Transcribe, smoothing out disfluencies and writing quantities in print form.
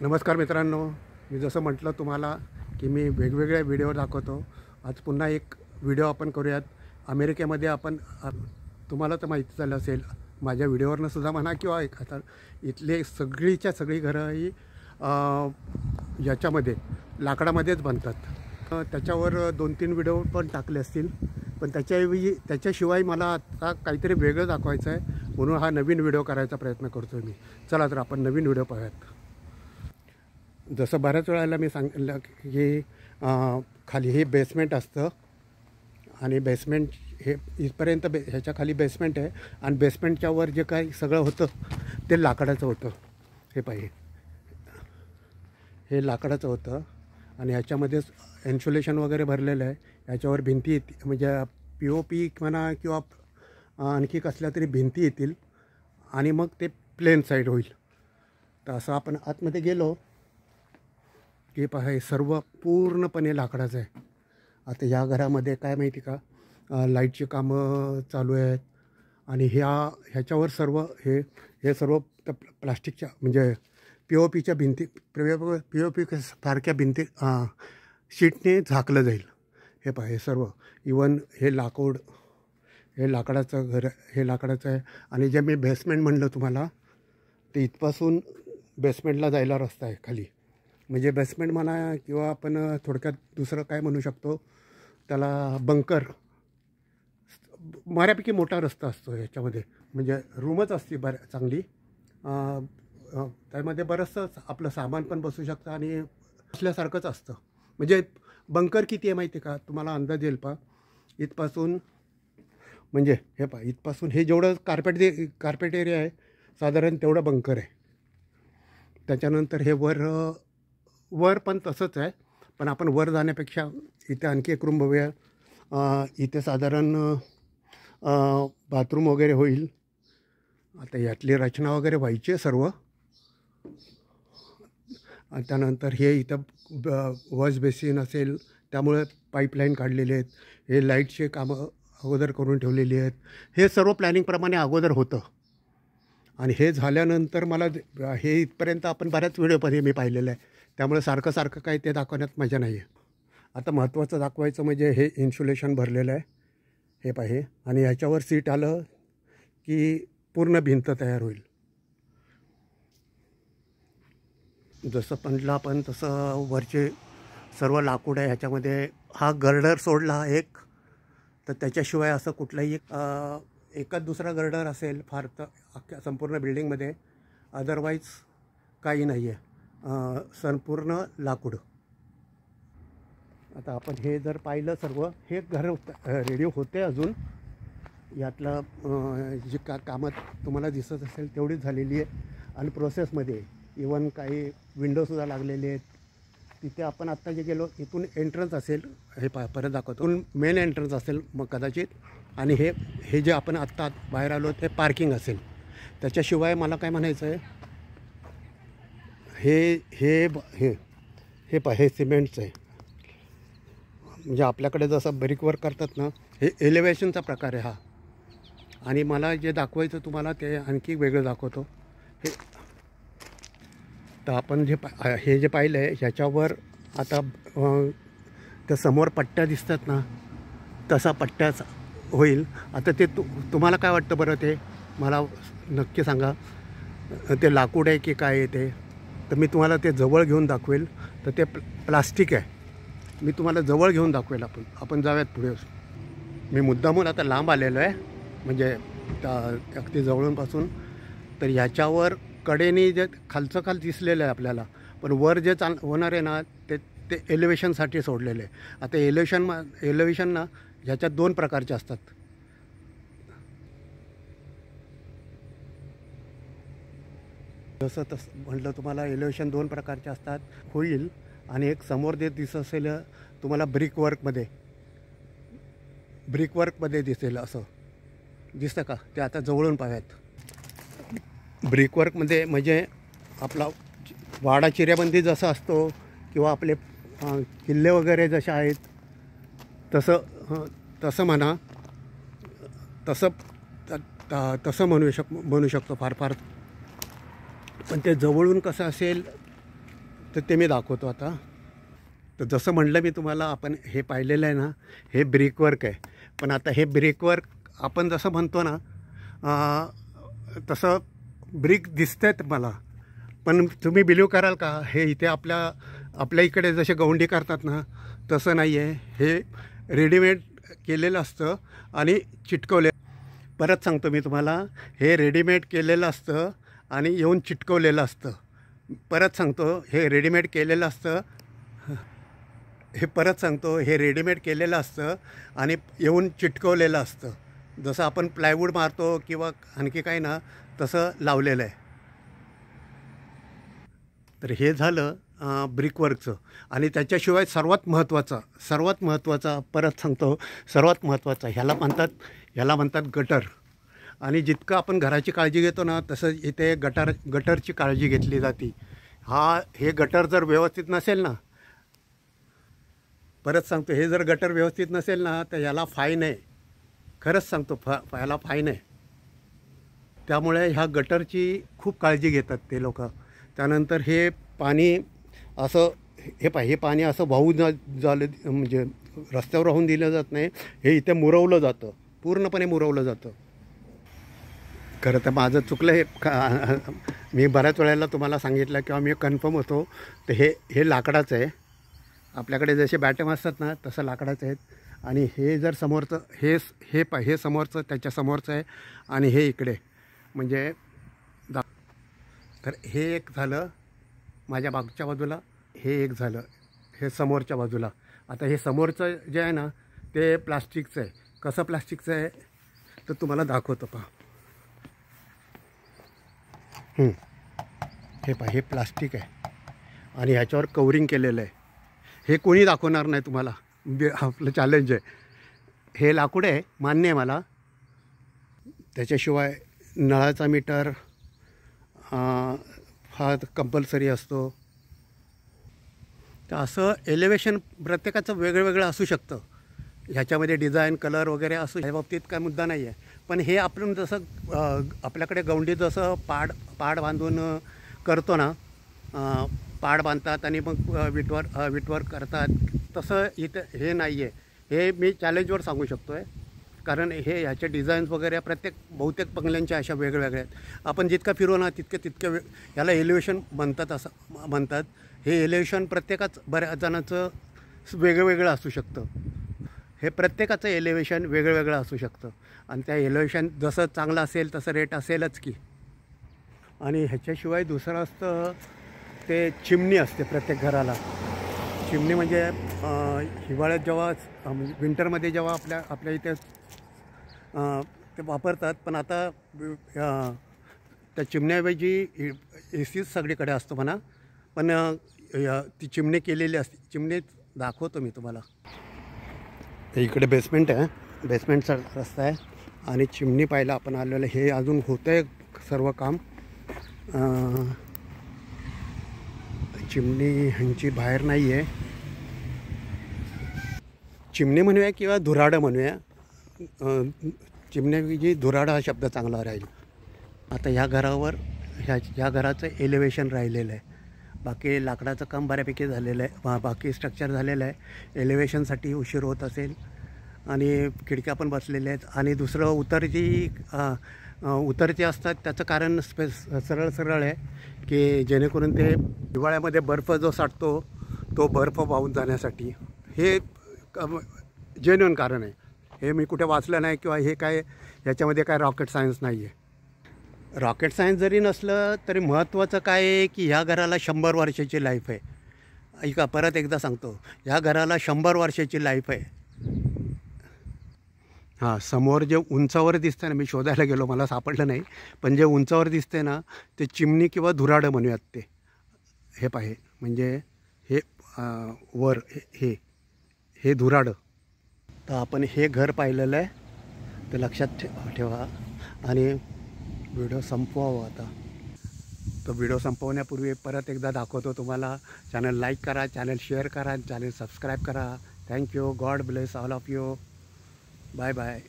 नमस्कार मित्रांनो, मी जसं म्हटलं तुम्हाला की मी वेगवेगळे व्हिडिओ दाखवतो. आज पुन्हा एक व्हिडिओ आपण करूयात. अमेरिकेमध्ये आपण तुम्हाला तर माहिती झालं असेल माझ्या व्हिडिओवरनं सुद्धा म्हणा किंवा आता इथले सगळीच्या सगळी घरं ही याच्यामध्ये लाकडामध्येच बनतात. त्याच्यावर 2-3 व्हिडिओ पण टाकले असतील, पण त्याच्याशिवाय मला आता काहीतरी वेगळं दाखवायचं आहे, म्हणून हा नवीन व्हिडिओ करायचा प्रयत्न करतो मी. चला तर आपण नवीन व्हिडिओ पाहूयात. जसं बऱ्याच वेळेला मी सांगितलं की खाली हे बेसमेंट असतं आणि बेसमेंट हे इथपर्यंत ह्याच्या खाली बेसमेंट आहे आणि बेसमेंटच्या वर जे काही सगळं होतं ते लाकडाचं होतं. हे पाहिजे, हे लाकडाचं होतं आणि ह्याच्यामध्येच इन्सुलेशन वगैरे भरलेलं आहे. ह्याच्यावर भिंती येतील, म्हणजे POP म्हणा किंवा आणखी कसल्या तरी भिंती येतील आणि मग ते प्लेन साईड होईल. तर असं आपण आतमध्ये गेलो की पहा, हे सर्व पूर्णपणे लाकडाचं आहे. आता या घरामध्ये काय माहिती का, लाईटची कामं चालू आहेत आणि ह्याच्यावर सर्व हे सर्व प्लास्टिकच्या म्हणजे POPच्या भिंती, POP सारख्या भिंती शीटने झाकलं जाईल. हे पहा, हे सर्व इवन हे लाकडाचं घर, हे लाकडाचं आहे. आणि जे मी बेसमेंट म्हणलं तुम्हाला, ते इथपासून बेसमेंटला जायला रस्ता आहे खाली. म्हणजे बेसमेंट म्हणा किंवा आपण थोडक्यात दुसरं काय म्हणू शकतो त्याला, बंकर. बऱ्यापैकी मोठा रस्ता असतो ह्याच्यामध्ये, म्हणजे रूमच असते चांगली. त्यामध्ये बरंचसं आपलं सामान पण बसू शकतं आणि असल्यासारखंच असतं. म्हणजे बंकर किती आहे माहिती आहे का तुम्हाला, अंदाज येईल पहा. इथपासून म्हणजे हे पहा, इथपासून हे जेवढं कार्पेट एरिया आहे साधारण तेवढं बंकर आहे. त्याच्यानंतर हे वर पण तसंच आहे, पण आपण वर जाण्यापेक्षा इथे आणखी एक रूम बघूया. इथे साधारण बाथरूम वगैरे होईल. आता यातली रचना वगैरे व्हायची आहे सर्व. त्यानंतर हे इथं वॉश बेसिन असेल, त्यामुळे पाईपलाईन काढलेले आहेत. हे लाईटचे कामं अगोदर करून ठेवलेली आहेत. हे सर्व प्लॅनिंगप्रमाणे अगोदर होतं. आणि हे झाल्यानंतर मला हे इथपर्यंत आपण बऱ्याच व्हिडिओमध्ये मी पाहिलेलं आहे, त्यामुळे सारखं काही ते दाखवण्यात मजा नाही आहे. आता महत्त्वाचं दाखवायचं म्हणजे हे इन्सुलेशन भरलेलं आहे. हे पाहिजे, आणि ह्याच्यावर सीट आलं की पूर्ण भिंत तयार होईल. जसं म्हटलं आपण तसं वरचे सर्व लाकूड आहे. ह्याच्यामध्ये हा गर्डर सोडला एक, तर त्याच्याशिवाय असं कुठलाही एकाच दुसरा गर्डर असेल फार तर अख्ख्या संपूर्ण बिल्डिंगमध्ये, अदरवाईज काही नाही आहे. संपूर्ण लाकूड. आता आपण हे जर पाहिलं सर्व, हे घर रेडी होते अजून. यातलं जी कामं तुम्हाला दिसत असेल तेवढीच झालेली आहे आणि प्रोसेसमध्ये इवन काही विंडोसुद्धा लागलेले आहेत. तिथे आपण आत्ता जे गेलो इथून एंट्रन्स असेल, हे परत दाखवतो, मेन एंट्रन्स असेल मग कदाचित. आणि हे जे आपण आत्ता बाहेर आलो ते पार्किंग असेल. त्याच्याशिवाय मला काय म्हणायचं आहे, हे सिमेंटचं आहे. म्हणजे आपल्याकडे जसं ब्रिक वर्क करतात ना, हे एलिव्हेशनचा प्रकार आहे हा. आणि मला जे दाखवायचं तुम्हाला ते आणखी वेगळं दाखवतो. तर आपण हे जे पाहिलं आहे ह्याच्यावर आता त्या समोर पट्ट्या दिसतात ना, तसा पट्ट्याच होईल. आता ते तुम्हाला काय वाटतं बरं, ते मला नक्की सांगा. ते लाकूड आहे की काय आहे ते, तर मी तुम्हाला ते जवळ घेऊन दाखवेल. तर ते प्लास्टिक आहे, मी तुम्हाला जवळ घेऊन दाखवेल. आपण जाऊयात पुढे. मी मुद्दामून आता लांब आलेलो आहे, म्हणजे अगदी जवळूनपासून. तर ह्याच्यावर कडेने जे खाल दिसलेलं आहे आपल्याला, पण वर जे होणार आहे ना ते एलिव्हेशनसाठी सोडलेलं आहे. आता एलिव्हेशन ना ह्याच्यात 2 प्रकारचे असतात. तसं म्हटलं तुम्हाला, एलिव्हेशन 2 प्रकारचे असतात होईल. आणि एक समोर जे दिसत असेल तुम्हाला ब्रिक वर्कमध्ये दिसेल, असं दिसतं का ते, आता जवळून पाहूयात. ब्रिक वर्कमध्ये म्हणजे आपला वाडा चिऱ्याबंदी जसं असतो किंवा आपले किल्ले वगैरे जसे आहेत तसं म्हणा, तसं म्हणू शकतो फार. पण ते जवळून कसं असेल तर ते मी दाखवतो आता. तर जसं म्हटलं मी तुम्हाला, आपण हे पाहिलेलं आहे ना, हे ब्रिकवर्क आहे. पण आता हे ब्रिकवर्क आपण जसं म्हणतो ना, तसं ब्रिक दिसतं आहे मला. पण तुम्ही बिलीव कराल का, हे इथे आपल्या इकडे जसे गवंडी करतात ना, तसं नाही आहे. हे रेडीमेड केलेलं असतं आणि चिटकवले. परत सांगतो मी तुम्हाला, हे रेडीमेड केलेलं असतं आणि येऊन चिटकवलेलं असतं. परत सांगतो, हे रेडीमेड केलेलं असतं. हे परत सांगतो, हे रेडीमेड केलेलं असतं आणि येऊन चिटकवलेलं असतं. जसं आपण प्लायवूड मारतो किंवा आणखी काही ना, तसं लावलेलं आहे. तर हे झालं ब्रिकवर्कचं. आणि त्याच्याशिवाय सर्वात महत्त्वाचा परत सांगतो, सर्वात महत्त्वाचा ह्याला म्हणतात गटर. आणि जितकं आपण घराची काळजी घेतो ना, तसं इथे गटरची काळजी घेतली जाते. हे गटर जर व्यवस्थित नसेल ना, परत सांगतो, हे जर गटर व्यवस्थित नसेल ना, तर याला फाईन आहे. खरंच सांगतो, याला फाईन आहे. त्यामुळे ह्या गटरची खूप काळजी घेतात ते लोक. त्यानंतर हे पाणी असं हे पाणी असं वाहून झालं, म्हणजे रस्त्यावर वाहून दिलं जात नाही. हे इथे मुरवलं जातं, पूर्णपणे मुरवलं जातं. खरं तर माझं चुकलं. मी बऱ्याच वेळेला तुम्हाला सांगितलं किंवा मी कन्फर्म होतो. तर हे लाकडाचं आहे. आपल्याकडे जसे बॅटम असतात ना, तसं लाकडाचं आहेत. आणि हे जर समोरचं हे समोरचं त्याच्या समोरचं आहे आणि हे इकडे म्हणजे तर हे एक झालं माझ्या मागच्या बाजूला, हे एक झालं हे समोरच्या बाजूला. आता हे समोरचं जे आहे ना, ते प्लास्टिकचं आहे. कसं प्लास्टिकचं आहे तर तुम्हाला दाखवतो पहा. हे प्लास्टिक आहे आणि ह्याच्यावर कवरिंग केलेलं आहे. हे कोणी दाखवणार नाही तुम्हाला, आपलं चॅलेंज आहे. हे लाकूड आहे, मान्य आहे मला. त्याच्याशिवाय नळाचा मीटर हा कंपल्सरी असतो. तर असं एलिव्हेशन प्रत्येकाचं वेगळं असू शकतं. ह्याच्यामध्ये डिझाईन कलर वगैरे असू, ह्या बाबतीत काय मुद्दा नाही आहे. पण हे आपण जसं आपल्याकडे गवंडी जसं पाड बांधून करतो ना, पाड बांधतात आणि मग विटवर करतात, तसं इथं हे नाही आहे. हे मी चॅलेंजवर सांगू शकतो आहे. कारण ह्याचे डिझाईन्स वगैरे बहुतेक बंगल्यांच्या अशा वेगवेगळ्या आहेत. आपण जितका फिरू ना तितके ह्याला एलिव्हेशन म्हणतात, असं म्हणतात. हे एलिव्हेशन बऱ्याच जणांचं वेगळं असू शकतं. हे प्रत्येकाचं एलिव्हेशन वेगळं असू शकतं. आणि त्या एलिव्हेशन जसं चांगलं असेल तसं रेट असेलच की. आणि ह्याच्याशिवाय दुसरं असतं ते चिमणी असते प्रत्येक घराला. चिमणी म्हणजे हिवाळ्यात जेव्हा विंटरमध्ये जेव्हा आपल्या इथे ते वापरतात. पण आता त्या चिमण्याऐवजी एसीच सगळीकडे असतो म्हणा. पण ती चिमणी केलेली असते. चिमणी दाखवतो मी तुम्हाला. इकडे बेसमेंट आहे, बेसमेंटचा रस्ता आहे आणि चिमणी पाहायला आपण आलेलं. हे अजून होतं आहे सर्व काम. चिमणी ह्यांची बाहेर नाही आहे. चिमणी म्हणूया किंवा धुराडं म्हणूया. चिमण्याऐवजी धुराडं हा शब्द चांगला राहील. आता ह्या घरावर ह्या घराचं एलिव्हेशन राहिलेलं आहे. बाकी लाकडाचं काम बऱ्यापैकी झालेलं आहे. बाकी स्ट्रक्चर झालेलं आहे. एलिव्हेशनसाठी उशीर होत असेल आणि खिडक्या पण बसलेल्या आहेत. आणि दुसरं उतरती असतात, त्याचं कारण सरळ आहे की जेणेकरून ते हिवाळ्यामध्ये बर्फ जो साठतो तो बर्फ वाहून जाण्यासाठी. हे जेन्युइन कारण आहे. हे मी कुठे वाचलं नाही किंवा ह्याच्यामध्ये काय रॉकेट सायन्स नाही आहे. रॉकेट सायन्स जरी नसलं तरी महत्त्वाचं काय आहे की ह्या घराला 100 वर्षाची लाईफ आहे. ऐका, परत एकदा सांगतो, ह्या घराला 100 वर्षाची लाईफ आहे. समोर जे उंचावर दिसतं ना, मी शोधायला गेलो, मला सापडलं नाही. पण जे उंचावर दिसते ना, ते चिमणी किंवा धुराडं म्हणूयात ते. हे पाहे, म्हणजे हे वर हे धुराडं. तर आपण हे घर पाहिलेलं आहे, ते लक्षात ठेवा. आणि व्हिडिओ संपवावं आता. तो व्हिडिओ संपवण्यापूर्वी परत एकदा दाखवतो तुम्हाला. चॅनल लाईक करा, चॅनल शेअर करा, चॅनल सबस्क्राईब करा. Thank you. God bless all of you. Bye bye.